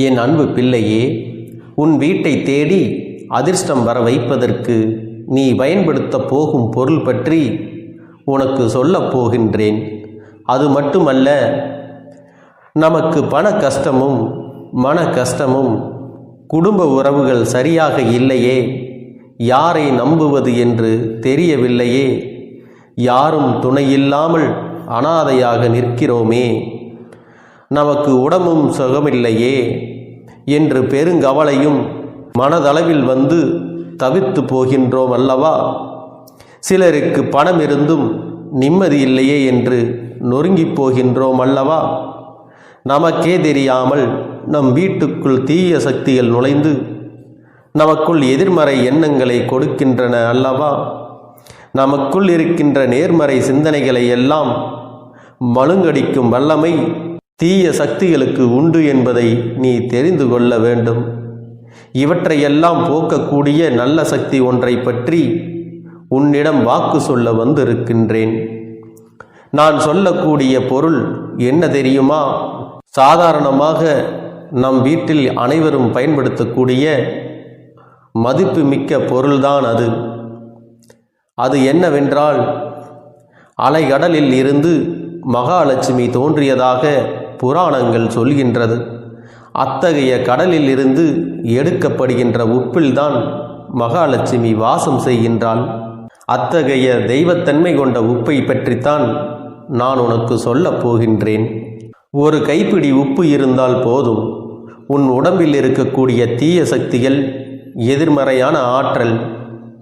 என் அன்பு பிள்ளையே, உன் வீட்டை தேடி அதிர்ஷ்டம் வர வைப்பதற்கு நீ பயன்படுத்தப் போகும் பொருள் பற்றி உனக்கு சொல்லப் போகின்றேன். அது மட்டுமல்ல, நமக்கு பண கஷ்டமும் மன கஷ்டமும் குடும்ப உறவுகள் சரியாக இல்லையே, யாரை நம்புவது என்று தெரியவில்லையே, யாரும் துணையில்லாமல் அனாதையாக நிற்கிறோமே, நமக்கு உடம்பும் சுகமில்லையே என்று பெருங்கவலையும் மனதளவில் வந்து தவித்து போகின்றோம் அல்லவா? சிலருக்கு பணம் இருந்தும் நிம்மதி இல்லையே என்று நொறுங்கி போகின்றோம் அல்லவா? நமக்கே தெரியாமல் நம் வீட்டுக்குள் தீய சக்திகள் நுழைந்து நமக்குள் எதிர்மறை எண்ணங்களை கொடுக்கின்றன அல்லவா? நமக்குள் இருக்கின்ற நேர்மறை சிந்தனைகளை எல்லாம் மழுங்கடிக்கும் வல்லமை தீய சக்திகளுக்கு உண்டு என்பதை நீ தெரிந்து கொள்ள வேண்டும். இவற்றையெல்லாம் போக்கக்கூடிய நல்ல சக்தி ஒன்றை பற்றி உன்னிடம் வாக்கு சொல்ல வந்திருக்கின்றேன். நான் சொல்லக்கூடிய பொருள் என்ன தெரியுமா? சாதாரணமாக நம் வீட்டில் அனைவரும் பயன்படுத்தக்கூடிய மதிப்புமிக்க பொருள்தான் அது. அது என்னவென்றால், அலைகடலில் இருந்து மகாலட்சுமி தோன்றியதாக புராணங்கள் சொல்கின்றது. அத்தகைய கடலில் இருந்து எடுக்கப்படுகின்ற உப்பில்தான் மகாலட்சுமி வாசம் செய்கின்றாள். அத்தகைய தெய்வத்தன்மை கொண்ட உப்பை பற்றித்தான் நான் உனக்கு சொல்லப் போகின்றேன். ஒரு கைப்பிடி உப்பு இருந்தால் போதும், உன் உடம்பில் இருக்கக்கூடிய தீய சக்திகள், எதிர்மறையான ஆற்றல்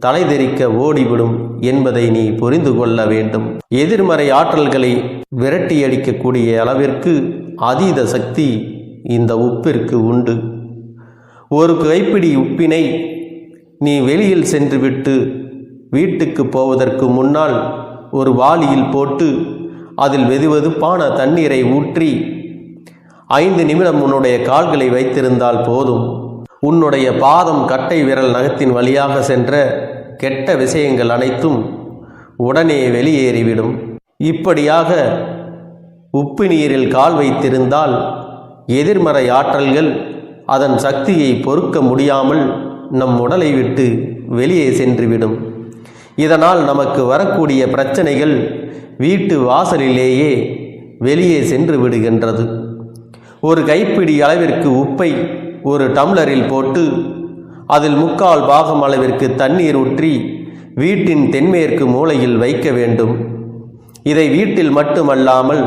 தலைதெறிக்க ஓடிவிடும் என்பதை நீ புரிந்து கொள்ள வேண்டும். எதிர்மறை ஆற்றல்களை விரட்டியடிக்கக்கூடிய அளவிற்கு அதீத சக்தி இந்த உப்பிற்கு உண்டு. ஒரு கைப்பிடி உப்பினை நீ வெளியில் சென்றுவிட்டு வீட்டுக்கு போவதற்கு முன்னால் ஒரு வாளியில் போட்டு அதில் வெதுவெதுப்பான தண்ணீரை ஊற்றி 5 நிமிடம் உன்னுடைய கால்களை வைத்திருந்தால் போதும், உன்னுடைய பாதம் கட்டை விரல் நகத்தின் வழியாக சென்ற கெட்ட விஷயங்கள் அனைத்தும் உடனே வெளியேறிவிடும். இப்படியாக உப்பு நீரில் கால் வைத்திருந்தால் எதிர்மறை ஆற்றல்கள் அதன் சக்தியை பொறுக்க முடியாமல் நம் உடலை விட்டு வெளியே சென்றுவிடும். இதனால் நமக்கு வரக்கூடிய பிரச்சனைகள் வீட்டு வாசலிலேயே வெளியே சென்று விடுகின்றது. ஒரு கைப்பிடி அளவிற்கு உப்பை ஒரு டம்ளரில் போட்டு அதில் 3/4 பாகம் அளவிற்கு தண்ணீர் ஊற்றி வீட்டின் தென்மேற்கு மூலையில் வைக்க வேண்டும். இதை வீட்டில் மட்டுமல்லாமல்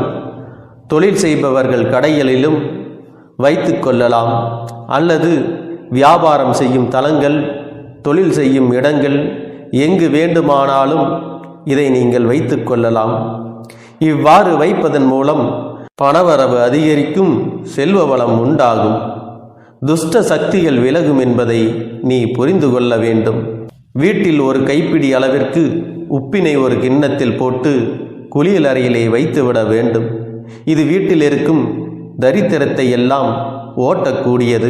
தொழில் செய்பவர்கள் கடைகளிலும் வைத்து கொள்ளலாம். அல்லது வியாபாரம் செய்யும் தலங்கள், தொழில் செய்யும் இடங்கள், எங்கு வேண்டுமானாலும் இதை நீங்கள் வைத்து கொள்ளலாம். இவ்வாறு வைப்பதன் மூலம் பணவரவு அதிகரிக்கும், செல்வ வளம் உண்டாகும், துஷ்ட சக்திகள் விலகும் என்பதை நீ புரிந்து கொள்ள வேண்டும். வீட்டில் ஒரு கைப்பிடி அளவிற்கு உப்பினை ஒரு கிண்ணத்தில் போட்டு குளியல் அறையிலே வைத்துவிட வேண்டும். இது வீட்டில் இருக்கும் தரித்திரத்தை எல்லாம் ஓட்டக்கூடியது.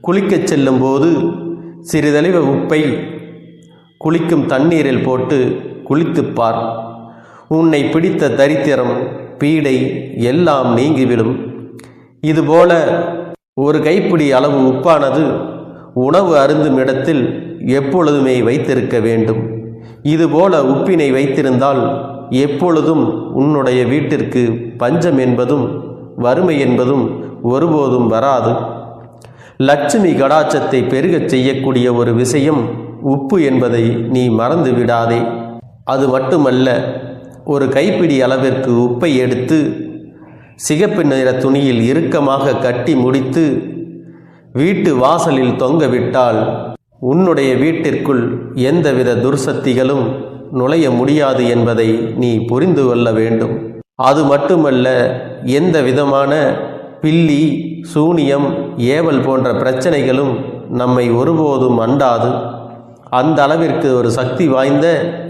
குளிக்கச் செல்லும் போது சிறிதளவு உப்பை குளிக்கும் தண்ணீரில் போட்டு குளித்துப்பார். உன்னை பிடித்த தரித்திரம், பீடை எல்லாம் நீங்கிவிடும். இதுபோல ஒரு கைப்பிடி அளவு உப்பானது உணவு அருந்தும் இடத்தில் எப்பொழுதுமே வைத்திருக்க வேண்டும். இதுபோல உப்பினை வைத்திருந்தால் எப்பொழுதும் உன்னுடைய வீட்டிற்கு பஞ்சம் என்பதும் வறுமை என்பதும் ஒருபோதும் வராது. லட்சுமி கடாட்சத்தை பெருகச் செய்யக்கூடிய ஒரு விஷயம் உப்பு என்பதை நீ மறந்து விடாதே. அது மட்டுமல்ல, ஒரு கைப்பிடி அளவிற்கு உப்பை எடுத்து சிகப்பு நிற துணியில் இறுக்கமாக கட்டி முடித்து வீட்டு வாசலில் தொங்கவிட்டால் உன்னுடைய வீட்டிற்குள் எந்தவித துர்சக்திகளும் நுழைய முடியாது என்பதை நீ புரிந்து கொள்ள வேண்டும். அது மட்டுமல்ல, எந்த விதமான பில்லி, சூனியம், ஏவல் போன்ற பிரச்சனைகளும் நம்மை ஒருபோதும் அண்டாது. அந்த அளவிற்கு ஒரு சக்தி வாய்ந்த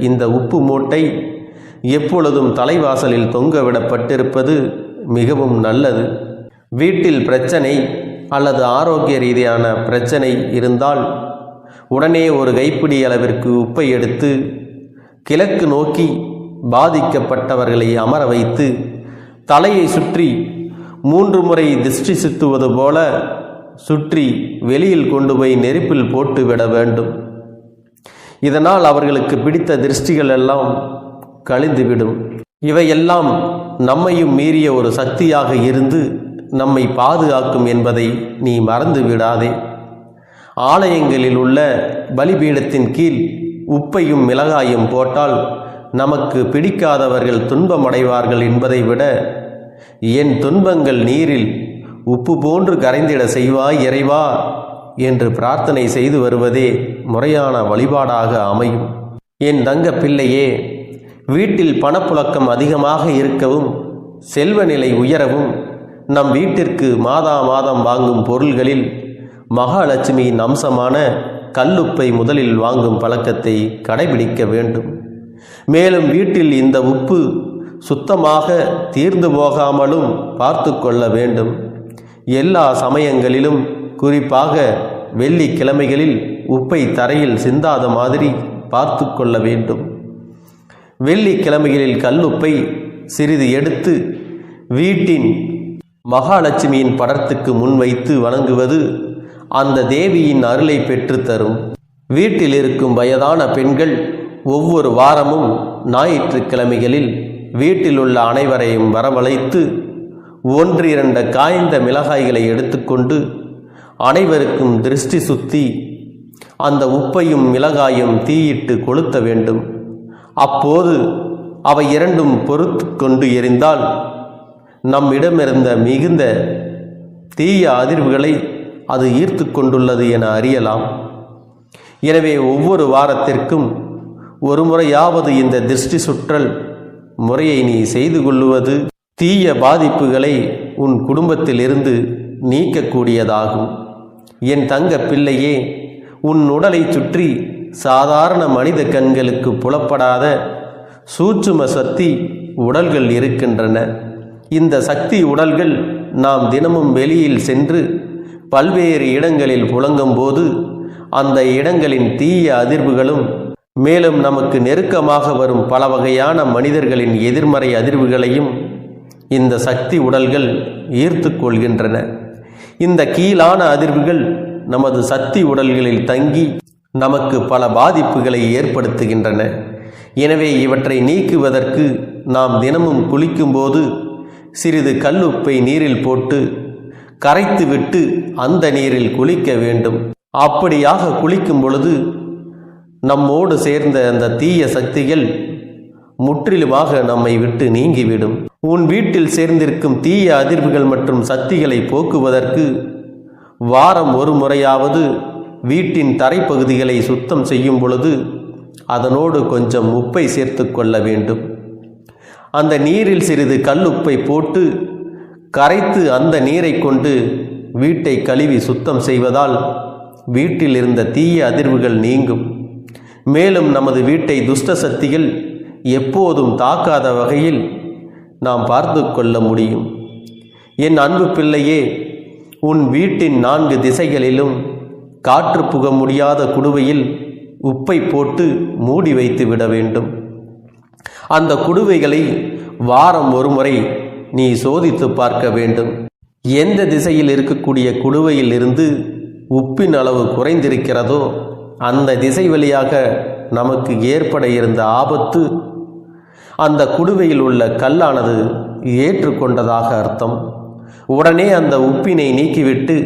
இந்த உப்பு மூட்டை எப்பொழுதும் தலைவாசலில் தொங்கவிடப்பட்டிருப்பது மிகவும் நல்லது. வீட்டில் பிரச்சனை அல்லது ஆரோக்கிய ரீதியான பிரச்சனை இருந்தால் உடனே ஒரு கைப்பிடி அளவிற்கு உப்பை எடுத்து கிழக்கு நோக்கி பாதிக்கப்பட்டவர்களை அமர வைத்து தலையை சுற்றி 3 முறை திஷ்டி சுத்துவது போல சுற்றி வெளியில் கொண்டு போய் நெருப்பில் போட்டு விட வேண்டும். இதனால் அவர்களுக்கு பிடித்த திருஷ்டிகள் எல்லாம் கழிந்துவிடும். இவையெல்லாம் நம்மையும் மீறிய ஒரு சக்தியாக இருந்து நம்மை பாதுகாக்கும் என்பதை நீ மறந்து விடாதே. ஆலயங்களில் உள்ள பலிபீடத்தின் கீழ் உப்பையும் மிளகாயும் போட்டால் நமக்கு பிடிக்காதவர்கள் துன்பமடைவார்கள் என்பதை விட, என் துன்பங்கள் நீரில் உப்பு போன்று கரைந்திட செய்வாய் இறைவா என்று பிரார்த்தனை செய்து வருவதே முறையான வழிபாடாக அமையும். என் தங்க பிள்ளையே, வீட்டில் பணப்புழக்கம் அதிகமாக இருக்கவும் செல்வநிலை உயரவும் நம் வீட்டிற்கு மாதா மாதம் வாங்கும் பொருள்களில் மகாலட்சுமியின் அம்சமான கல்லுப்பை முதலில் வாங்கும் பழக்கத்தை கடைபிடிக்க வேண்டும். மேலும் வீட்டில் இந்த உப்பு சுத்தமாக தீர்ந்து போகாமலும் பார்த்து கொள்ள வேண்டும். எல்லா சமயங்களிலும், குறிப்பாக வெள்ளிக்கிழமைகளில் உப்பை தரையில் சிந்தாத மாதிரி பார்த்து கொள்ள வேண்டும். வெள்ளிக்கிழமைகளில் கல்லுப்பை சிறிது எடுத்து வீட்டின் மகாலட்சுமியின் படத்துக்கு முன் வைத்து வணங்குவது அந்த தேவியின் அருளை பெற்றுத்தரும். வீட்டில் இருக்கும் வயதான பெண்கள் ஒவ்வொரு வாரமும் ஞாயிற்றுக்கிழமைகளில் வீட்டில் உள்ள அனைவரையும் வரவழைத்து 1-2 காய்ந்த மிளகாய்களை எடுத்துக்கொண்டு அனைவருக்கும் திருஷ்டி சுத்தி அந்த உப்பையும் மிளகாயும் தீயிட்டு கொளுத்த வேண்டும். அப்போது அவை இரண்டும் பொறுத்து கொண்டு எரிந்தால் நம்மிடமிருந்த மிகுந்த தீய அதிர்வுகளை அது ஈர்த்து கொண்டுள்ளது என அறியலாம். எனவே ஒவ்வொரு வாரத்திற்கும் ஒரு முறையாவது இந்த திருஷ்டி சுற்றல் முறையை நீ செய்து கொள்ளுவது தீய பாதிப்புகளை உன் குடும்பத்திலிருந்து நீக்கக்கூடியதாகும். என் தங்க பிள்ளையே, உன் உடலை சுற்றி சாதாரண மனித கண்களுக்கு புலப்படாத சூட்சும சக்தி உடல்கள் இருக்கின்றன. இந்த சக்தி உடல்கள் நாம் தினமும் வெளியில் சென்று பல்வேறு இடங்களில் புழங்கும் போது அந்த இடங்களின் தீய அதிர்வுகளும், மேலும் நமக்கு நெருக்கமாக வரும் பல வகையான மனிதர்களின் எதிர்மறை அதிர்வுகளையும் இந்த சக்தி உடல்கள் ஈர்த்து கொள்கின்றன. இந்த கீழான அதிர்வுகள் நமது சக்தி உடல்களில் தங்கி நமக்கு பல பாதிப்புகளை ஏற்படுத்துகின்றன. எனவே இவற்றை நீக்குவதற்கு நாம் தினமும் குளிக்கும்போது சிறிது கல்லுப்பை நீரில் போட்டு கரைத்துவிட்டு அந்த நீரில் குளிக்க வேண்டும். அப்படியாக குளிக்கும் பொழுது நம்மோடு சேர்ந்த அந்த தீய சக்திகள் முற்றிலுமாக நம்மை விட்டு நீங்கிவிடும். உன் வீட்டில் சேர்ந்திருக்கும் தீய அதிர்வுகள் மற்றும் சக்திகளை போக்குவதற்கு வாரம் ஒரு முறையாவது வீட்டின் தரைப்பகுதிகளை சுத்தம் செய்யும் பொழுது அதனோடு கொஞ்சம் உப்பை சேர்த்து கொள்ள வேண்டும். அந்த நீரில் சிறிது கல்லுப்பை போட்டு கரைத்து அந்த நீரை கொண்டு வீட்டை கழுவி சுத்தம் செய்வதால் வீட்டில் இருந்த தீய அதிர்வுகள் நீங்கும். மேலும் நமது வீட்டை துஷ்ட சக்திகள் எப்போதும் தாக்காத வகையில் நாம் பார்த்து கொள்ள முடியும். என் அன்பு பிள்ளையே, உன் வீட்டின் 4 திசைகளிலும் காற்று புக முடியாத குடுவையில் உப்பை போட்டு மூடி வைத்து விட வேண்டும். அந்த குடுவைகளை வாரம் ஒரு முறை நீ சோதித்து பார்க்க வேண்டும். எந்த திசையில் இருக்கக்கூடிய குடுவையில் இருந்து உப்பின் அளவு குறைந்திருக்கிறதோ அந்த திசை வழியாக நமக்கு ஏற்பட இருந்த ஆபத்து அந்த குடுவையில் உள்ள கல்லானது ஏற்றுக்கொண்டதாக அர்த்தம். உடனே அந்த உப்பினை நீக்கிவிட்டு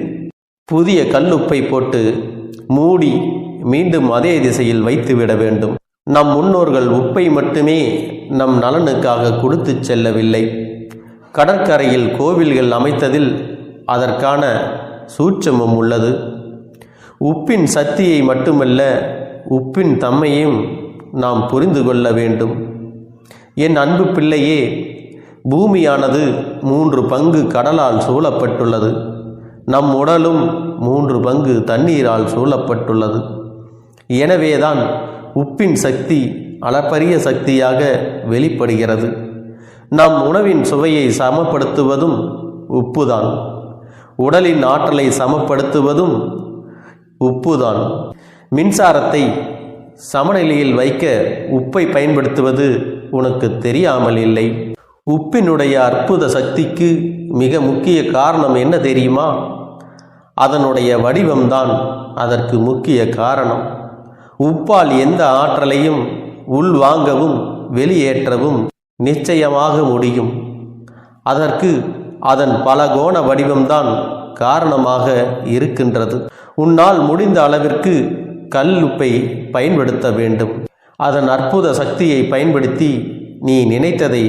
புதிய கல்லுப்பை போட்டு மூடி மீண்டும் அதே திசையில் வைத்துவிட வேண்டும். நம் முன்னோர்கள் உப்பை மட்டுமே நம் நலனுக்காக கொடுத்து செல்லவில்லை. கடற்கரையில் கோவில்கள் அமைத்ததில் அதற்கான சூட்சமம் உள்ளது. உப்பின் சக்தியை மட்டுமல்ல, உப்பின் தன்மையும் நாம் புரிந்து கொள்ள வேண்டும். என் அன்பு பிள்ளையே, பூமியானது 3 பங்கு கடலால் சூழப்பட்டுள்ளது. நம் உடலும் 3 பங்கு தண்ணீரால் சூழப்பட்டுள்ளது. எனவேதான் உப்பின் சக்தி அளப்பரிய சக்தியாக வெளிப்படுகிறது. நம் உணவின் சுவையை சமப்படுத்துவதும் உப்புதான். உடலின் ஆற்றலை சமப்படுத்துவதும் உப்புதான். மின்சாரத்தை சமநிலையில் வைக்க உப்பை பயன்படுத்துவது உனக்கு தெரியாமல் இல்லை. உப்பினுடைய அற்புத சக்திக்கு மிக முக்கிய காரணம் என்ன தெரியுமா? அதனுடைய வடிவம்தான் அதற்கு முக்கிய காரணம். உப்பால் எந்த ஆற்றலையும் உள்வாங்கவும் வெளியேற்றவும் நிச்சயமாக முடியும். அதற்கு அதன் பலகோண வடிவம்தான் காரணமாக இருக்கின்றது. உன்னால் முடிந்த அளவிற்கு கல் உப்பை பயன்படுத்த வேண்டும். அதன் அற்புத சக்தியை பயன்படுத்தி நீ நினைத்ததை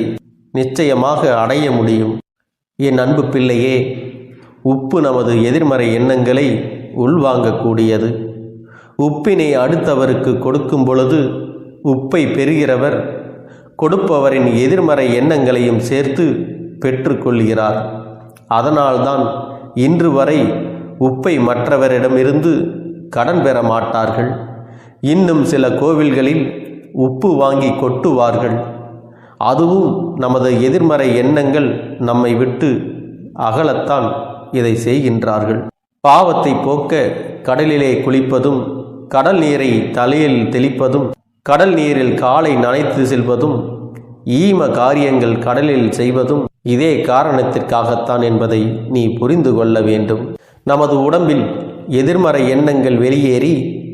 நிச்சயமாக அடைய முடியும். என் அன்பு பிள்ளையே, உப்பு நமது எதிர்மறை எண்ணங்களை உள்வாங்கக்கூடியது. உப்பினை அடுத்தவருக்கு கொடுக்கும் பொழுது உப்பை பெறுகிறவர் கொடுப்பவரின் எதிர்மறை எண்ணங்களையும் சேர்த்து பெற்றுக்கொள்கிறார். அதனால்தான் இன்று வரை உப்பை மற்றவரிடமிருந்து கடன் பெற மாட்டார்கள். இன்னும் சில கோவில்களில் உப்பு வாங்கி கொட்டுவார்கள். அதுவும் நமது எதிர்மறை எண்ணங்கள் நம்மை விட்டு அகலத்தான் இதை செய்கின்றார்கள். பாவத்தை போக்க கடலிலே குளிப்பதும், கடல் நீரை தலையில் தெளிப்பதும், கடல் நீரில் காலை நனைத்து செல்வதும், ஈம காரியங்கள் கடலில் செய்வதும் இதே காரணத்திற்காகத்தான் என்பதை நீ புரிந்து கொள்ள வேண்டும். நமது உடம்பில் எதிர்மறை எண்ணங்கள் வெளியேறி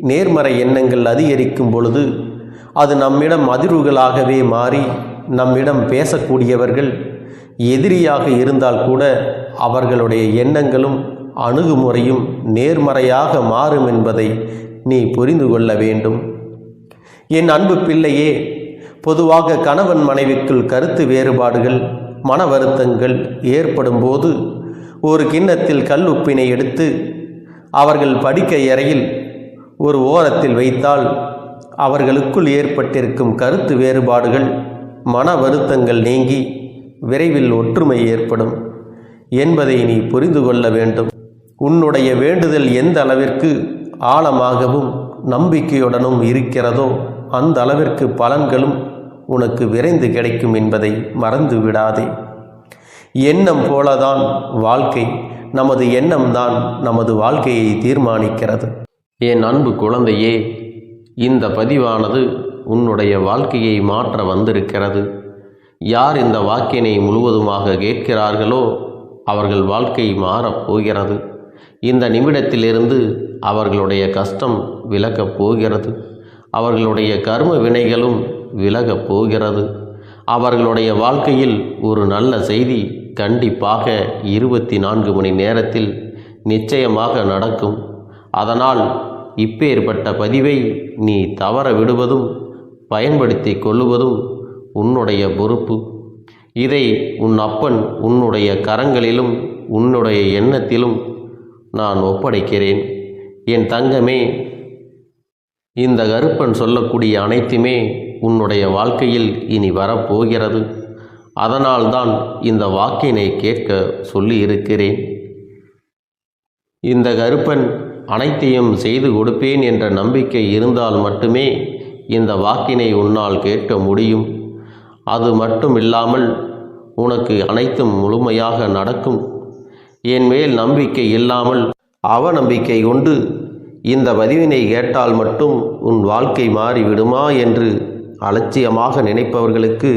நேர்மறை எண்ணங்கள் அதிகரிக்கும் பொழுது அது நம்மிடம் அதிர்வுகளாகவே மாறி நம்மிடம் பேசக்கூடியவர்கள் எதிரியாக இருந்தால் கூட அவர்களுடைய எண்ணங்களும் அணுகுமுறையும் நேர்மறையாக மாறும் என்பதை நீ புரிந்து கொள்ள வேண்டும். என் அன்பு பிள்ளையே, பொதுவாக கணவன் மனைவிக்குள் கருத்து வேறுபாடுகள், மன வருத்தங்கள் ஏற்படும் போது ஒரு கிண்ணத்தில் கல் உப்பினை எடுத்து அவர்கள் படுக்கை அறையில் ஒரு ஓரத்தில் வைத்தால் அவர்களுக்குள் ஏற்பட்டிருக்கும் கருத்து வேறுபாடுகள், மன வருத்தங்கள் நீங்கி விரைவில் ஒற்றுமை ஏற்படும் என்பதை நீ புரிந்து கொள்ள வேண்டும். உன்னுடைய வேண்டுதல் எந்த அளவிற்கு ஆழமாகவும் நம்பிக்கையுடனும் இருக்கிறதோ அந்த அளவிற்கு பலன்களும் உனக்கு விரைந்து கிடைக்கும் என்பதை மறந்து விடாதே. எண்ணம் போலதான் வாழ்க்கை. நமது எண்ணம்தான் நமது வாழ்க்கையை தீர்மானிக்கிறது. என் அன்பு குழந்தையே, இந்த பதிவானது உன்னுடைய வாழ்க்கையை மாற்ற வந்திருக்கிறது. யார் இந்த வாக்கினை முழுவதுமாக கேட்கிறார்களோ அவர்கள் வாழ்க்கை மாறப் போகிறது. இந்த நிமிடத்திலிருந்து அவர்களுடைய கஷ்டம் விலகப் போகிறது. அவர்களுடைய கர்ம வினைகளும் விலகப் போகிறது. அவர்களுடைய வாழ்க்கையில் ஒரு நல்ல செய்தி கண்டிப்பாக 24 மணி நேரத்தில் நிச்சயமாக நடக்கும். அதனால் இப்பேற்பட்ட பதிவை நீ தவற விடுவதும் பயன்படுத்தி கொள்ளுவதும் உன்னுடைய பொறுப்பு. இதை உன் அப்பன் உன்னுடைய கரங்களிலும் உன்னுடைய எண்ணத்திலும் நான் ஒப்படைக்கிறேன். என் தங்கமே, இந்த கருப்பன் சொல்லக்கூடிய அனைத்துமே உன்னுடைய வாழ்க்கையில் இனி வரப்போகிறது. அதனால்தான் இந்த வாக்கினை கேட்க சொல்லி இருக்கிறேன். இந்த கருப்பன் அனைத்தையும் செய்து கொடுப்பேன் என்ற நம்பிக்கை இருந்தால் மட்டுமே இந்த வாக்கினை உன்னால் கேட்க முடியும். அது மட்டும் இல்லாமல் உனக்கு அனைத்தும் முழுமையாக நடக்கும். என் மேல் நம்பிக்கை இல்லாமல் அவநம்பிக்கை கொண்டு இந்த பதிவினை கேட்டால் மட்டும் உன் வாழ்க்கை மாறிவிடுமா என்று அலட்சியமாக நினைப்பவர்களுக்கு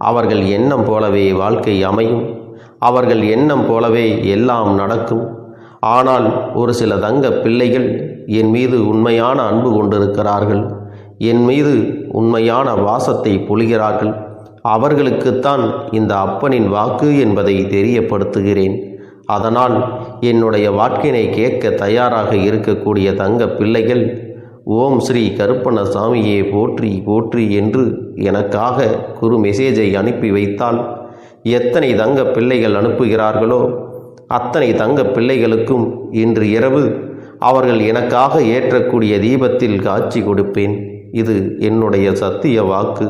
அவர்கள் எண்ணம் போலவே வாழ்க்கை அமையும். அவர்கள் எண்ணம் போலவே எல்லாம் நடக்கும். ஆனால் ஒரு சில தங்க பிள்ளைகள் என் மீது உண்மையான அன்பு கொண்டிருக்கிறார்கள். என் மீது உண்மையான வாசத்தை பொழிகிறார்கள். அவர்களுக்குத்தான் இந்த அப்பனின் வாக்கு என்பதை தெரியப்படுத்துகிறேன். அதனால் என்னுடைய வாக்கினை கேட்க தயாராக இருக்கக்கூடிய தங்க பிள்ளைகள் ஓம் ஸ்ரீ கருப்பண்ண சாமியே போற்றி போற்றி என்று எனக்காக குறு மெசேஜை அனுப்பி வைத்தால் எத்தனை தங்க பிள்ளைகள் அனுப்புகிறார்களோ அத்தனை தங்க பிள்ளைகளுக்கும் இன்று இரவு அவர்கள் எனக்காக ஏற்றக்கூடிய தீபத்தில் காட்சி கொடுப்பேன். இது என்னுடைய சத்திய வாக்கு.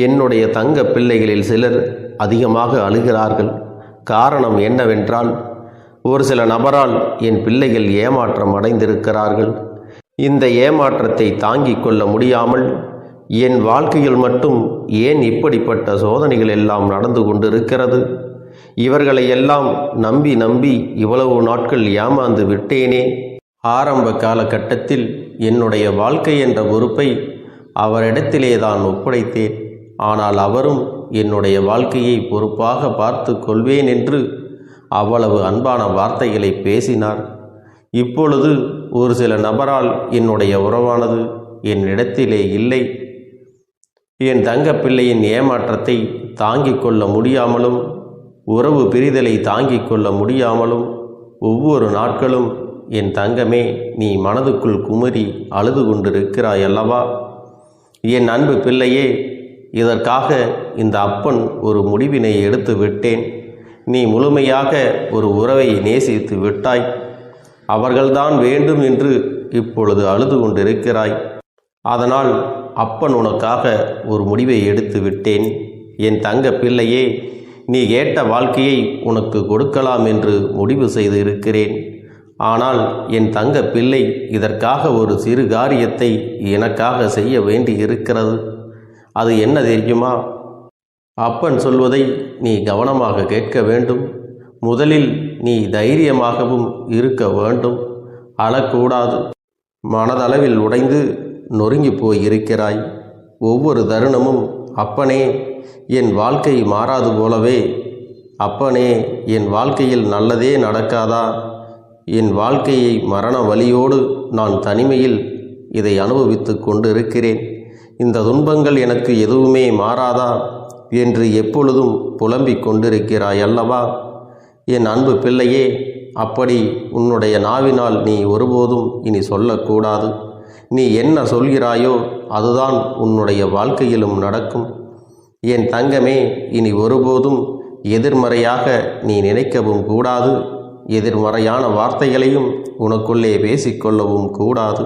என்னுடைய தங்க பிள்ளைகளில் சிலர் அதிகமாக அழுகிறார்கள். காரணம் என்னவென்றால், ஒரு சில நபரால் என் பிள்ளைகள் ஏமாற்றம் அடைந்திருக்கிறார்கள். இந்த ஏமாற்றத்தை தாங்கிக் கொள்ள முடியாமல் என் வாழ்க்கையில் மட்டும் ஏன் இப்படிப்பட்ட சோதனைகள் எல்லாம் நடந்து கொண்டிருக்கிறது? இவர்களை எல்லாம் நம்பி நம்பி இவ்வளவு நாட்கள் ஏமாந்து விட்டேனே. ஆரம்ப காலகட்டத்தில் என்னுடைய வாழ்க்கை என்ற பொறுப்பை அவரிடத்திலே தான் ஒப்படைத்தேன். ஆனால் அவரும் என்னுடைய வாழ்க்கையை பொறுப்பாக பார்த்து கொள்வேன் என்று அவ்வளவு அன்பான வார்த்தைகளை பேசினார். இப்பொழுது ஒரு சில நபரால் என்னுடைய உறவானது என்னிடத்திலே இல்லை. என் தங்க பிள்ளையின் ஏமாற்றத்தை தாங்கிக் கொள்ள முடியாமலும் உறவு பிரிதலை தாங்கிக் கொள்ள முடியாமலும் ஒவ்வொரு நாட்களும் என் தங்கமே நீ மனதுக்குள் குமரி அழுது கொண்டிருக்கிறாய் அல்லவா? என் அன்பு பிள்ளையே, இதற்காக இந்த அப்பன் ஒரு முடிவினை எடுத்து விட்டேன். நீ முழுமையாக ஒரு உறவை நேசித்து விட்டாய். அவர்கள்தான் வேண்டும் என்று இப்பொழுது அழுது கொண்டிருக்கிறாய். அதனால் அப்பன் உனக்காக ஒரு முடிவை எடுத்து விட்டேன். என் தங்க பிள்ளையே, நீ கேட்ட வாழ்க்கையை உனக்கு கொடுக்கலாம் என்று முடிவு செய்து இருக்கிறேன். ஆனால் என் தங்க பிள்ளை, இதற்காக ஒரு சிறு காரியத்தை எனக்காக செய்ய வேண்டி இருக்கிறது. அது என்ன தெரியுமா? அப்பன் சொல்வதை நீ கவனமாக கேட்க வேண்டும். முதலில் நீ தைரியமாகவும் இருக்க வேண்டும். அழக்கூடாது. மனதளவில் உடைந்து நொறுங்கி போய் இருக்கிறாய். ஒவ்வொரு தருணமும் அப்பனே என் வாழ்க்கை மாறாது போலவே, அப்பனே என் வாழ்க்கையில் நல்லதே நடக்காதா, என் வாழ்க்கையை மரண வலியோடு நான் தனிமையில் இதை அனுபவித்து கொண்டிருக்கிறேன், இந்த துன்பங்கள் எனக்கு எதுவுமே மாறாதா என்று எப்பொழுதும் புலம்பிக் கொண்டிருக்கிறாய் அல்லவா? என் அன்பு பிள்ளையே, அப்படி உன்னுடைய நாவினால் நீ ஒருபோதும் இனி சொல்லக்கூடாது. நீ என்ன சொல்கிறாயோ அதுதான் உன்னுடைய வாழ்க்கையிலும் நடக்கும். என் தங்கமே, இனி ஒருபோதும் எதிர்மறையாக நீ நினைக்கவும் கூடாது. எதிர்மறையான வார்த்தைகளையும் உனக்குள்ளே பேசிக்கொள்ளவும் கூடாது.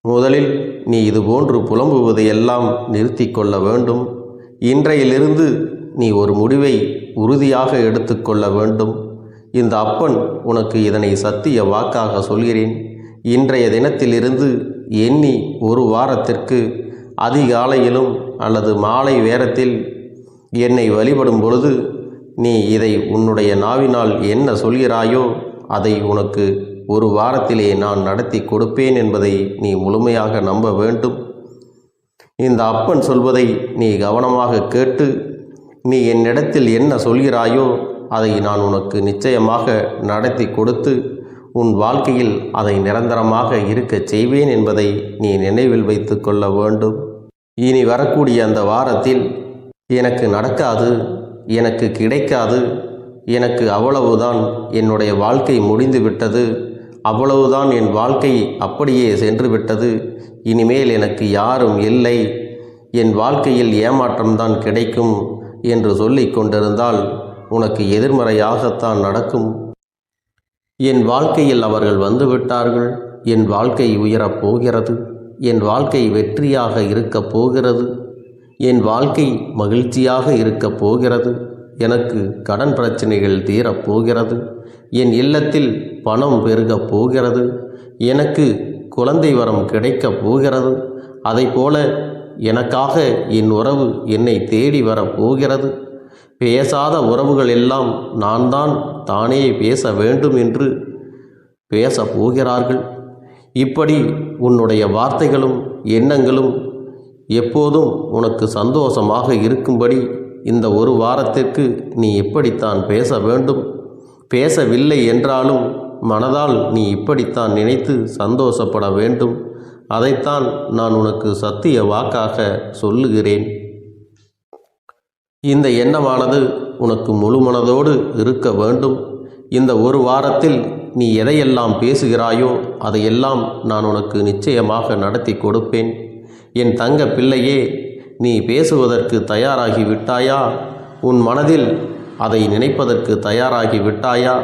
முதலில் நீ இதுபோன்று புலம்புவதையெல்லாம் நிறுத்தி கொள்ள வேண்டும். இன்றையிலிருந்து நீ ஒரு முடிவை உறுதியாக எடுத்துக்கொள்ள வேண்டும். இந்த அப்பன் உனக்கு இதனை சத்திய வாக்காக சொல்கிறேன். இன்றைய தினத்திலிருந்து எண்ணி ஒரு வாரத்திற்கு அதிகாலையிலும் அல்லது மாலை நேரத்தில் என்னை வழிபடும் பொழுது நீ இதை உன்னுடைய நாவினால் என்ன சொல்கிறாயோ அதை உனக்கு ஒரு வாரத்திலே நான் நடத்தி கொடுப்பேன் என்பதை நீ முழுமையாக நம்ப வேண்டும். இந்த அப்பன் சொல்வதை நீ கவனமாக கேட்டு நீ என்னிடத்தில் என்ன சொல்கிறாயோ அதை நான் உனக்கு நிச்சயமாக நடத்தி கொடுத்து உன் வாழ்க்கையில் அதை நிரந்தரமாக இருக்கச் செய்வேன் என்பதை நீ நினைவில் வைத்து கொள்ள வேண்டும். இனி வரக்கூடிய அந்த வாரத்தில் எனக்கு நடக்காது, எனக்கு கிடைக்காது, எனக்கு அவ்வளவுதான், என்னுடைய வாழ்க்கை முடிந்து விட்டது, அவ்வளவுதான், என் வாழ்க்கை அப்படியே சென்று விட்டது, இனிமேல் எனக்கு யாரும் இல்லை, என் வாழ்க்கையில் ஏமாற்றம்தான் கிடைக்கும் என்று சொல்லிக் கொண்டிருந்தால் உனக்கு எதிர்மறையாகத்தான் நடக்கும். என் வாழ்க்கையில் அவர்கள் வந்துவிட்டார்கள், என் வாழ்க்கை உயரப் போகிறது, என் வாழ்க்கை வெற்றியாக இருக்கப் போகிறது, என் வாழ்க்கை மகிழ்ச்சியாக இருக்கப் போகிறது, எனக்கு கடன் பிரச்சனைகள் தீரப்போகிறது, என் இல்லத்தில் பணம் பெருகப் போகிறது, எனக்கு குழந்தை வரம் கிடைக்கப் போகிறது, அதைப்போல எனக்காக என் உறவு என்னை தேடி வரப்போகிறது, பேசாத உறவுகள் எல்லாம் நான் தான் தானே பேச வேண்டும் என்று பேசப் போகிறார்கள். இப்படி உன்னுடைய வார்த்தைகளும் எண்ணங்களும் எப்போதும் உனக்கு சந்தோஷமாக இருக்கும்படி இந்த ஒரு வாரத்திற்கு நீ எப்படித்தான் பேச வேண்டும். பேசவில்லை என்றாலும் மனதால் நீ இப்படித்தான் நினைத்து சந்தோஷப்பட வேண்டும். அதைத்தான் நான் உனக்கு சத்திய வாக்காக சொல்லுகிறேன். இந்த எண்ணமானது உனக்கு முழு மனதோடு இருக்க வேண்டும். இந்த ஒரு வாரத்தில் நீ எதையெல்லாம் பேசுகிறாயோ அதையெல்லாம் நான் உனக்கு நிச்சயமாக நடத்தி கொடுப்பேன். என் தங்க பிள்ளையே, நீ பேசுவதற்கு தயாராகி விட்டாயா? உன் மனதில் அதை நினைப்பதற்கு தயாராகி விட்டாயா?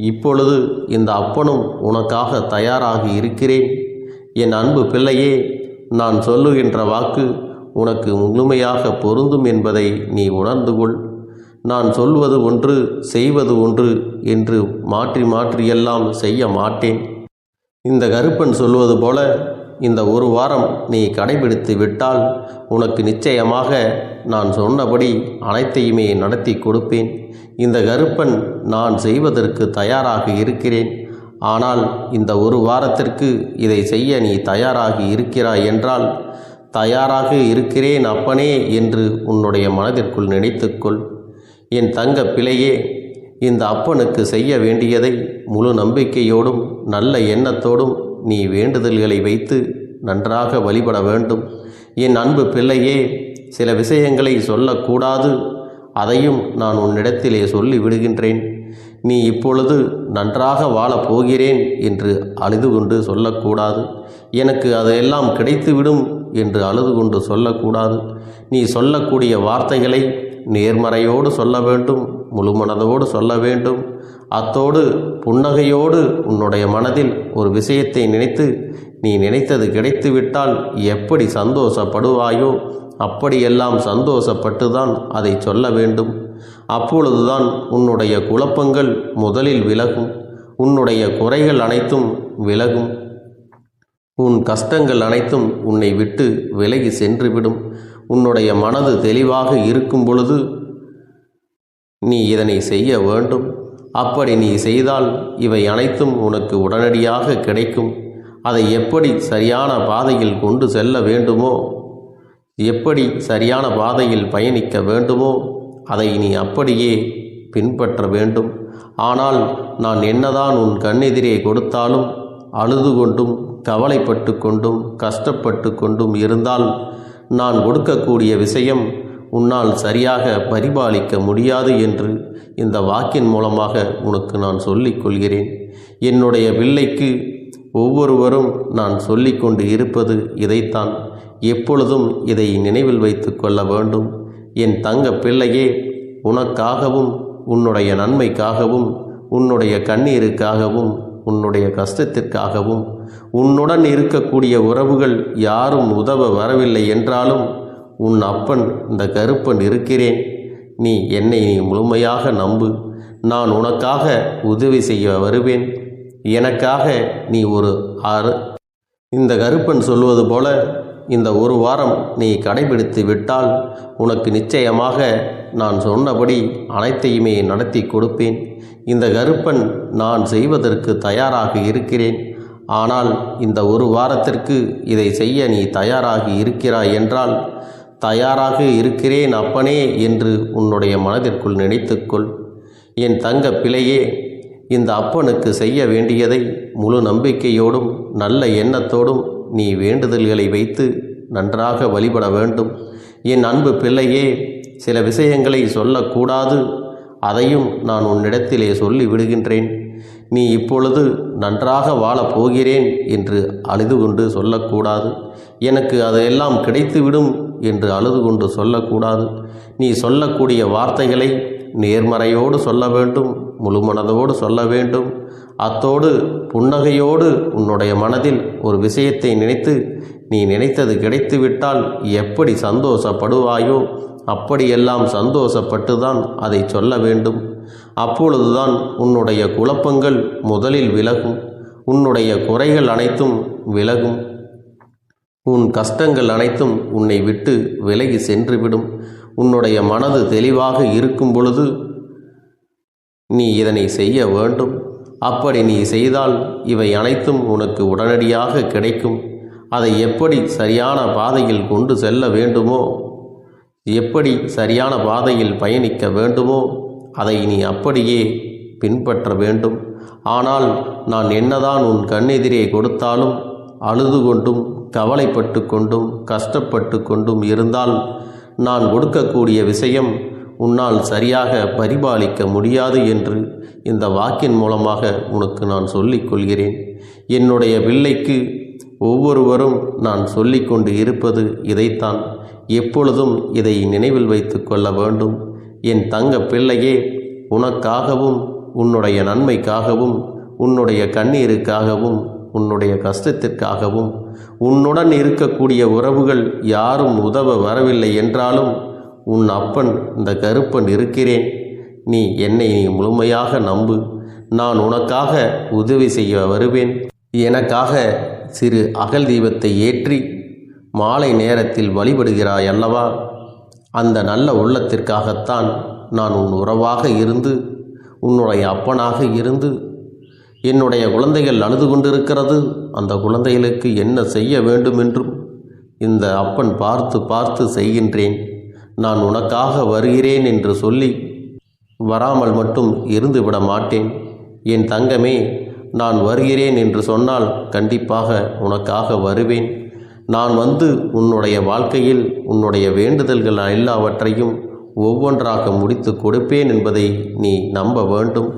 இப்பொழுது இந்த அப்பனும் உனக்காக தயாராகி இருக்கிறேன். என் அன்பு பிள்ளையே, நான் சொல்லுகின்ற வாக்கு உனக்கு முழுமையாக பொருந்தும் என்பதை நீ உணர்ந்து கொள். நான் சொல்வது ஒன்று செய்வது ஒன்று என்று மாற்றி மாற்றியெல்லாம் செய்ய மாட்டேன். இந்த கருப்பன் சொல்வது போல இந்த ஒரு வாரம் நீ கடைபிடித்து விட்டால் உனக்கு நிச்சயமாக நான் சொன்னபடி அனைத்தையுமே நடத்தி கொடுப்பேன். இந்த கருப்பன் நான் செய்வதற்கு தயாராக இருக்கிறேன். ஆனால் இந்த ஒரு வாரத்திற்கு இதை செய்ய நீ தயாராகி இருக்கிறாய் என்றால், தயாராக இருக்கிறேன் அப்பனே என்று உன்னுடைய மனதிற்குள் நினைத்துக்கொள். என் தங்க பிள்ளையே, இந்த அப்பனுக்கு செய்ய வேண்டியதை முழு நம்பிக்கையோடும் நல்ல எண்ணத்தோடும் நீ வேண்டுதல்களை வைத்து நன்றாக வழிபட வேண்டும். என் அன்பு பிள்ளையே, சில விஷயங்களை சொல்லக்கூடாது, அதையும் நான் உன்னிடத்திலே சொல்லி விடுகின்றேன். நீ இப்பொழுது நன்றாக வாழப் போகிறேன் என்று அழுது கொண்டு சொல்லக்கூடாது. எனக்கு அதையெல்லாம் கிடைத்துவிடும் என்று அழுது கொண்டு சொல்லக்கூடாது. நீ சொல்லக்கூடிய வார்த்தைகளை நேர்மறையோடு சொல்ல வேண்டும், முழு மனதோடு சொல்ல வேண்டும். அத்தோடு புன்னகையோடு உன்னுடைய மனதில் ஒரு விஷயத்தை நினைத்து நீ நினைத்தது கிடைத்துவிட்டால் எப்படி சந்தோஷப்படுவாயோ அப்படியெல்லாம் சந்தோஷப்பட்டுதான் அதை சொல்ல வேண்டும். அப்பொழுதுதான் உன்னுடைய குழப்பங்கள் முதலில் விலகும், உன்னுடைய குறைகள் அனைத்தும் விலகும், உன் கஷ்டங்கள் அனைத்தும் உன்னை விட்டு விலகி சென்றுவிடும். உன்னுடைய மனது தெளிவாக இருக்கும் பொழுது நீ இதனை செய்ய வேண்டும். அப்படி நீ செய்தால் இவை அனைத்தும் உனக்கு உடனடியாக கிடைக்கும். அதை எப்படி சரியான பாதையில் கொண்டு செல்ல வேண்டுமோ, எப்படி சரியான பாதையில் பயணிக்க வேண்டுமோ அதை நீ அப்படியே பின்பற்ற வேண்டும். ஆனால் நான் என்னதான் உன் கண்ணெதிரே கொடுத்தாலும் அழுது கொண்டும் கவலைப்பட்டு கொண்டும் கஷ்டப்பட்டு கொண்டும் இருந்தால் நான் கொடுக்கக்கூடிய விஷயம் உன்னால் சரியாக பரிபாலிக்க முடியாது என்று இந்த வாக்கின் மூலமாக உனக்கு நான் சொல்லிக் கொள்கிறேன். என்னுடைய பிள்ளைக்கு ஒவ்வொருவரும் நான் சொல்லிக்கொண்டு இருப்பது இதைத்தான். எப்பொழுதும் இதை நினைவில் வைத்து கொள்ள வேண்டும். என் தங்க பிள்ளையே, உனக்காகவும் உன்னுடைய நன்மைக்காகவும் உன்னுடைய கண்ணீருக்காகவும் உன்னுடைய கஷ்டத்திற்காகவும் உன்னுடன் இருக்கக்கூடிய உறவுகள் யாரும் உதவ வரவில்லை என்றாலும் உன் அப்பன் இந்த கருப்பன் இருக்கிறேன். நீ என்னை முழுமையாக நம்பு. நான் உனக்காக உதவி செய்ய வருவேன். எனக்காக நீ இந்த கருப்பன் சொல்வது போல இந்த ஒரு வாரம் நீ கடைபிடித்து விட்டால் உனக்கு நிச்சயமாக நான் சொன்னபடி அனைத்தையுமே நடத்தி கொடுப்பேன். இந்த கருப்பன் நான் செய்வதற்கு தயாராக இருக்கிறேன். ஆனால் இந்த ஒரு வாரத்திற்கு இதை செய்ய நீ தயாராகி இருக்கிறாய் என்றால், தயாராக இருக்கிறேன் அப்பனே என்று உன்னுடைய மனதிற்குள் நினைத்துக்கொள். என் தங்க பிள்ளையே, இந்த அப்பனுக்கு செய்ய வேண்டியதை முழு நம்பிக்கையோடும் நல்ல எண்ணத்தோடும் நீ வேண்டுதல்களை வைத்து நன்றாக வழிபட வேண்டும். என் அன்பு பிள்ளையே, சில விஷயங்களை சொல்லக்கூடாது, அதையும் நான் உன்னிடத்திலே சொல்லி விடுகின்றேன். நீ இப்பொழுது நன்றாக வாழப் போகிறேன் என்று அழுது கொண்டு சொல்லக்கூடாது. எனக்கு அதையெல்லாம் கிடைத்துவிடும் என்று அழுது கொண்டு சொல்லக்கூடாது. நீ சொல்லக்கூடிய வார்த்தைகளை நேர்மறையோடு சொல்ல வேண்டும், முழு மனதோடு சொல்ல வேண்டும். அத்தோடு புன்னகையோடு உன்னுடைய மனதில் ஒரு விஷயத்தை நினைத்து நீ நினைத்தது கிடைத்துவிட்டால் எப்படி சந்தோஷப்படுவாயோ அப்படியெல்லாம் சந்தோஷப்பட்டுதான் அதை சொல்ல வேண்டும். அப்பொழுதுதான் உன்னுடைய குழப்பங்கள் முதலில் விலகும், உன்னுடைய குறைகள் அனைத்தும் விலகும், உன் கஷ்டங்கள் அனைத்தும் உன்னை விட்டு விலகி சென்றுவிடும். உன்னுடைய மனது தெளிவாக இருக்கும் பொழுது நீ இதனை செய்ய வேண்டும். அப்படி நீ செய்தால் இவை அனைத்தும் உனக்கு உடனடியாக கிடைக்கும். அதை எப்படி சரியான பாதையில் கொண்டு செல்ல வேண்டுமோ, எப்படி சரியான பாதையில் பயணிக்க வேண்டுமோ அதை நீ அப்படியே பின்பற்ற வேண்டும். ஆனால் நான் என்னதான் உன் கண்ணெதிரே கொடுத்தாலும் அழுது கொண்டும் கவலைப்பட்டு கொண்டும் கஷ்டப்பட்டு கொண்டும் இருந்தால் நான் கொடுக்கக்கூடிய விஷயம் உன்னால் சரியாக பரிபாலிக்க முடியாது என்று இந்த வாக்கின் மூலமாக உனக்கு நான் சொல்லிக் கொள்கிறேன். என்னுடைய பிள்ளைக்கு ஒவ்வொருவரும் நான் சொல்லிக்கொண்டு இருப்பது இதைத்தான். எப்பொழுதும் இதை நினைவில் வைத்து கொள்ள வேண்டும். என் தங்க பிள்ளையே, உனக்காகவும் உன்னுடைய நன்மைக்காகவும் உன்னுடைய கண்ணீருக்காகவும் உன்னுடைய கஷ்டத்திற்காகவும் உன்னுடன் இருக்கக்கூடிய உறவுகள் யாரும் உதவ வரவில்லை என்றாலும் உன் அப்பன் இந்த கருப்பன் இருக்கிறேன். நீ என்னை முழுமையாக நம்பு. நான் உனக்காக உதவி செய்ய வருவேன். எனக்காக சிறு அகல் தீபத்தை ஏற்றி மாலை நேரத்தில் வழிபடுகிறாய் அல்லவா? அந்த நல்ல உள்ளத்திற்காகத்தான் நான் உன் உறவாக இருந்து உன்னுடைய அப்பனாக இருந்து என்னுடைய குழந்தைகள் அழுது கொண்டிருக்கிறது, அந்த குழந்தைகளுக்கு என்ன செய்ய வேண்டும் என்றும் இந்த அப்பன் பார்த்து பார்த்து செய்கின்றேன். நான் உனக்காக வருகிறேன் என்று சொல்லி வராமல் மட்டும் இருந்துவிட மாட்டேன். என் தங்கமே, நான் வருகிறேன் என்று சொன்னால் கண்டிப்பாக உனக்காக வருவேன். நான் வந்து உன்னுடைய வாழ்க்கையில் உன்னுடைய வேண்டுதல்கள் எல்லாவற்றையும் ஒவ்வொன்றாக முடித்து கொடுப்பேன் என்பதை நீ நம்ப வேண்டும்.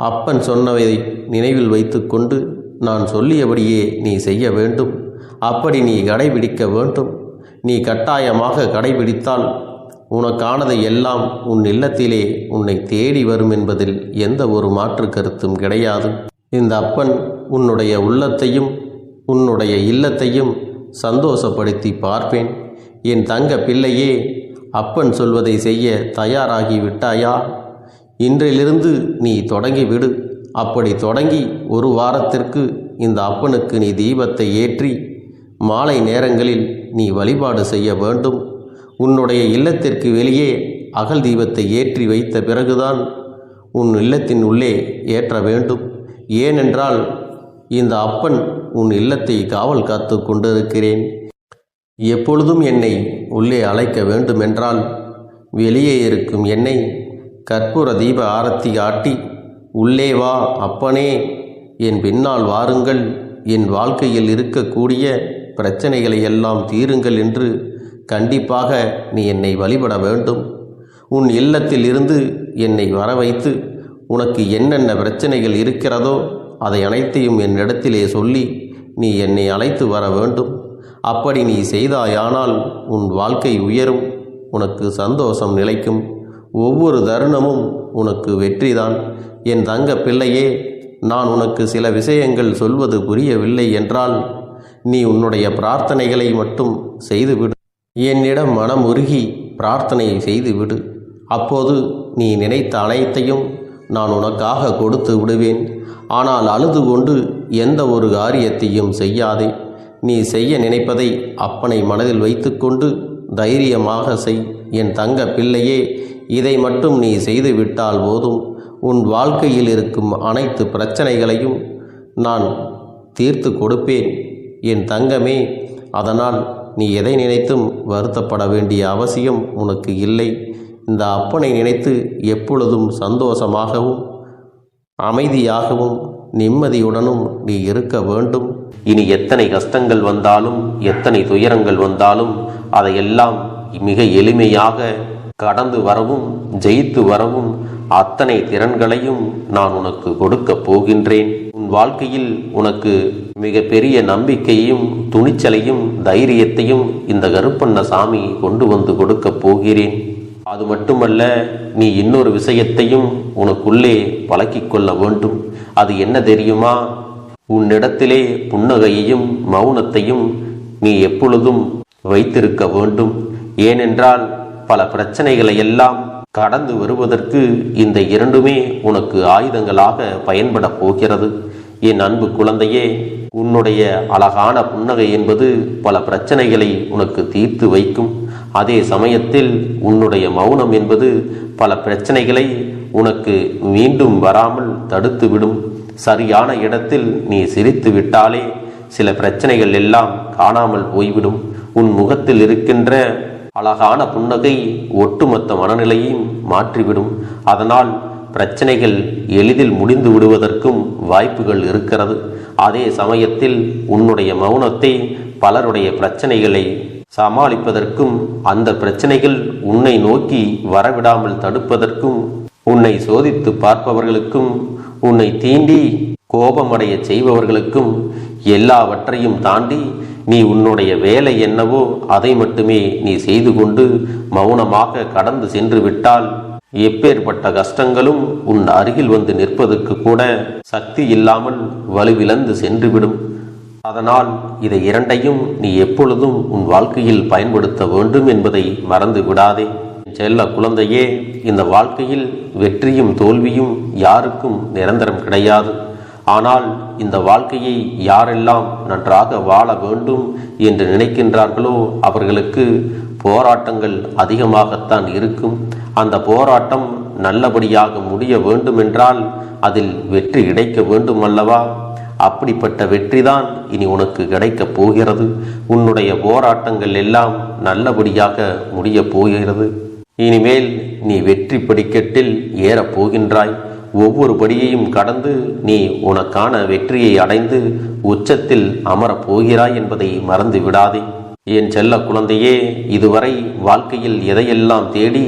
அப்பன் சொன்னவை நினைவில் வைத்துக்கொண்டு நான் சொல்லியபடியே நீ செய்ய வேண்டும். அப்படி நீ கடைபிடிக்க வேண்டும். நீ கட்டாயமாக கடைபிடித்தால் உனக்கானதை எல்லாம் உன் இல்லத்திலே உன்னை தேடி வரும் என்பதில் எந்த ஒரு மாற்று கருத்தும் கிடையாது. இந்த அப்பன் உன்னுடைய உள்ளத்தையும் உன்னுடைய இல்லத்தையும் சந்தோஷப்படுத்தி பார்ப்பேன். என் தங்க பிள்ளையே, அப்பன் சொல்வதை செய்ய தயாராகி விட்டாயா? இன்றிலிருந்து நீ தொடங்கிவிடு. அப்படி தொடங்கி ஒரு வாரத்திற்கு இந்த அப்பனுக்கு நீ தீபத்தை ஏற்றி மாலை நேரங்களில் நீ வழிபாடு செய்ய வேண்டும். உன்னுடைய இல்லத்திற்கு வெளியே அகல் தீபத்தை ஏற்றி வைத்த பிறகுதான் உன் இல்லத்தின் உள்ளே ஏற்ற வேண்டும். ஏனென்றால் இந்த அப்பன் உன் இல்லத்தை காவல் காத்து கொண்டிருக்கிறேன். எப்பொழுதும் என்னை உள்ளே அழைக்க வேண்டுமென்றால் வெளியே இருக்கும் என்னை கற்பூர தீப ஆரத்தி காட்டி உள்ளே வா அப்பனே, என் பின்னால் வாருங்கள், என் வாழ்க்கையில் இருக்கக்கூடிய பிரச்சனைகளை எல்லாம் தீருங்கள் என்று கண்டிப்பாக நீ என்னை வழிபட வேண்டும். உன் இல்லத்தில் இருந்து என்னை வர வைத்து உனக்கு என்னென்ன பிரச்சனைகள் இருக்கிறதோ அதை அனைத்தையும் என்னிடத்திலே சொல்லி நீ என்னை அழைத்து வர வேண்டும். அப்படி நீ செய்தாயானால் உன் வாழ்க்கை உயரும், உனக்கு சந்தோஷம் நிலைக்கும், ஒவ்வொரு தருணமும் உனக்கு வெற்றிதான். என் தங்க பிள்ளையே, நான் உனக்கு சில விஷயங்கள் சொல்வது புரியவில்லை என்றால் நீ உன்னுடைய பிரார்த்தனைகளை மட்டும் செய்துவிடு. என்னிடம் மனம் உருகி பிரார்த்தனை செய்துவிடு. அப்போது நீ நினைத்த அனைத்தையும் நான் உனக்காக கொடுத்து விடுவேன். ஆனால் அழுது கொண்டு எந்த ஒரு காரியத்தையும் செய்யாதே. நீ செய்ய நினைப்பதை அப்பனை மனதில் வைத்துக்கொண்டு தைரியமாக செய். என் தங்க பிள்ளையே, இதை மட்டும் நீ செய்துவிட்டால் போதும். உன் வாழ்க்கையில் இருக்கும் அனைத்து பிரச்சனைகளையும் நான் தீர்த்து கொடுப்பேன் என் தங்கமே. அதனால் நீ எதை நினைத்தும் வருத்தப்பட வேண்டிய அவசியம் உனக்கு இல்லை. இந்த அப்பனை நினைத்து எப்பொழுதும் சந்தோஷமாகவும் அமைதியாகவும் நிம்மதியுடனும் நீ இருக்க வேண்டும். இனி எத்தனை கஷ்டங்கள் வந்தாலும் எத்தனை துயரங்கள் வந்தாலும் அதையெல்லாம் மிக எளிமையாக கடந்து வரவும் ஜெயித்து வரவும் அத்தனை திறன்களையும் நான் உனக்கு கொடுக்க போகின்றேன். உன் வாழ்க்கையில் உனக்கு மிக பெரிய நம்பிக்கையையும் துணிச்சலையும் தைரியத்தையும் இந்த கருப்பண்ணசாமி கொண்டு வந்து கொடுக்க போகிறேன். அது மட்டுமல்ல, நீ இன்னொரு விஷயத்தையும் உனக்குள்ளே பழக்கிக் கொள்ள வேண்டும். அது என்ன தெரியுமா? உன்னிடத்திலே புன்னகையையும் மௌனத்தையும் நீ எப்பொழுதும் வைத்திருக்க வேண்டும். ஏனென்றால் பல பிரச்சனைகளை எல்லாம் கடந்து வருவதற்கு இந்த இரண்டுமே உனக்கு ஆயுதங்களாக பயன்பட போகிறது. என் அன்பு குழந்தையே, உன்னுடைய அழகான புன்னகை என்பது பல பிரச்சனைகளை உனக்கு தீர்த்து வைக்கும். அதே சமயத்தில் உன்னுடைய மௌனம் என்பது பல பிரச்சனைகளை உனக்கு மீண்டும் வராமல் தடுத்துவிடும். சரியான இடத்தில் நீ சிரித்து விட்டாலே சில பிரச்சனைகள் எல்லாம் காணாமல் போய்விடும். உன் முகத்தில் இருக்கின்ற அழகான புன்னகை ஒட்டுமொத்த மனநிலையையும் மாற்றிவிடும். அதனால் பிரச்சனைகள் எளிதில் முடிந்து விடுவதற்கும் வாய்ப்புகள் இருக்கிறது. அதே சமயத்தில் உன்னுடைய மௌனத்தை பலருடைய பிரச்சனைகளை சமாளிப்பதற்கும் அந்த பிரச்சனைகள் உன்னை நோக்கி வரவிடாமல் தடுப்பதற்கும் உன்னை சோதித்து பார்ப்பவர்களுக்கும் உன்னை தீண்டி கோபமடைய செய்பவர்களுக்கும் எல்லாவற்றையும் தாண்டி நீ உன்னுடைய வேலை என்னவோ அதை மட்டுமே நீ செய்து கொண்டு மௌனமாக கடந்து சென்று விட்டால் எப்பேற்பட்ட கஷ்டங்களும் உன் அருகில் வந்து நிற்பதற்கு கூட சக்தி இல்லாமல் வலுவிழந்து சென்றுவிடும். அதனால் இதை இரண்டையும் நீ எப்பொழுதும் உன் வாழ்க்கையில் பயன்படுத்த வேண்டும் என்பதை மறந்து விடாதே. செல்ல குழந்தையே, இந்த வாழ்க்கையில் வெற்றியும் தோல்வியும் யாருக்கும் நிரந்தரம் கிடையாது. ஆனால் இந்த வாழ்க்கையை யாரெல்லாம் நன்றாக வாழ வேண்டும் என்று நினைக்கின்றார்களோ அவர்களுக்கு போராட்டங்கள் அதிகமாகத்தான் இருக்கும். அந்த போராட்டம் நல்லபடியாக முடிய வேண்டுமென்றால் அதில் வெற்றி கிடைக்க வேண்டும் அல்லவா? அப்படிப்பட்ட வெற்றிதான் இனி உனக்கு கிடைக்கப் போகிறது. உன்னுடைய போராட்டங்கள் எல்லாம் நல்லபடியாக முடிய போகிறது. இனிமேல் நீ வெற்றி படிக்கட்டில் ஏறப் போகின்றாய். ஒவ்வொரு படியையும் கடந்து நீ உனக்கான வெற்றியை அடைந்து உச்சத்தில் அமரப் போகிறாய் என்பதை மறந்து விடாதே. என் செல்ல குழந்தையே, இதுவரை வாழ்க்கையில் எதையெல்லாம் தேடி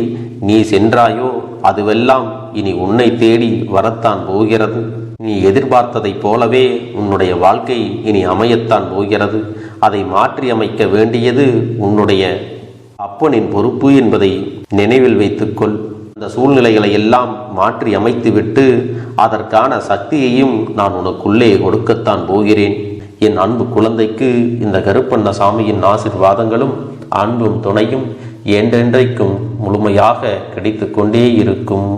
நீ சென்றாயோ அதுவெல்லாம் இனி உன்னை தேடி வரத்தான் போகிறது. நீ எதிர்பார்த்ததைப் போலவே உன்னுடைய வாழ்க்கை இனி அமையத்தான் போகிறது. அதை மாற்றி அமைக்க வேண்டியது உன்னுடைய அப்பனின் பொறுப்பு என்பதை நினைவில் வைத்துக்கொள். அந்த சூழ்நிலைகளை எல்லாம் மாற்றி அமைத்துவிட்டு அதற்கான சக்தியையும் நான் உனக்குள்ளே கொடுக்கத்தான் போகிறேன். என் அன்பு குழந்தைக்கு இந்த கருப்பண்ணசாமியின் ஆசீர்வாதங்களும் அன்பும் துணையும் என்றென்றைக்கும் முழுமையாக கிடைத்து கொண்டே இருக்கும்.